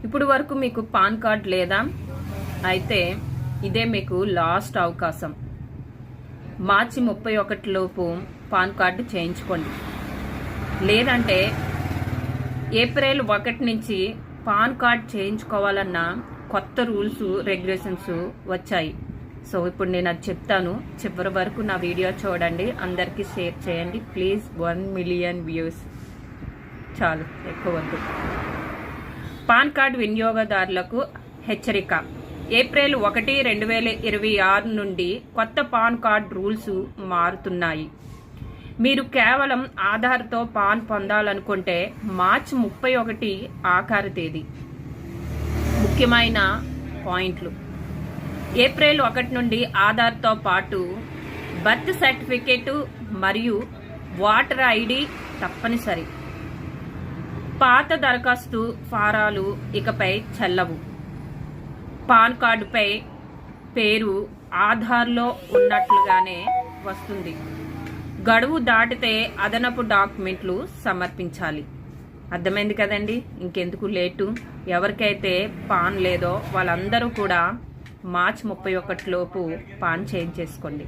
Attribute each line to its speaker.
Speaker 1: ఇప్పుడు వరకు మీకు పాన్ కార్డ్ లేదా? అయితే ఇదే మీకు లాస్ట్ అవకాశం. మార్చి 31 లోపు పాన్ కార్డు చేయించుకోండి. లేదంటే ఏప్రిల్ 1 నుంచి పాన్ కార్డ్ చేయించుకోవాలన్న కొత్త రూల్స్ రెగ్యులేషన్స్ వచ్చాయి. సో ఇప్పుడు నేను అది చెప్తాను. చివరి వరకు నా వీడియో చూడండి, అందరికీ షేర్ చేయండి ప్లీజ్. 1 మిలియన్ వ్యూస్ చాలు, ఎక్కువ వద్దు. పాన్ కార్డు వినియోగదారులకు హెచ్చరిక. ఏప్రిల్ 1, 2026 నుండి కొత్త పాన్ కార్డ్ రూల్స్ మారుతున్నాయి. మీరు కేవలం ఆధార్తో పాన్ పొందాలనుకుంటే మార్చి 31 ఆఖరి తేదీ. ముఖ్యమైన పాయింట్లు: ఏప్రిల్ 1 నుండి ఆధార్తో పాటు బర్త్ సర్టిఫికేట్ మరియు ఓటర్ ఐడి తప్పనిసరి. పాత దరఖాస్తు ఫారాలు ఇకపై చెల్లవు. పాన్ కార్డుపై పేరు ఆధార్లో ఉన్నట్లుగానే వస్తుంది. గడువు దాటితే అదనపు డాక్యుమెంట్లు సమర్పించాలి. అర్థమైంది కదండి, ఇంకెందుకు లేటు. ఎవరికైతే పాన్ లేదో వాళ్ళందరూ కూడా మార్చి 31 లోపు పాన్ చేంజ్ చేసుకోండి.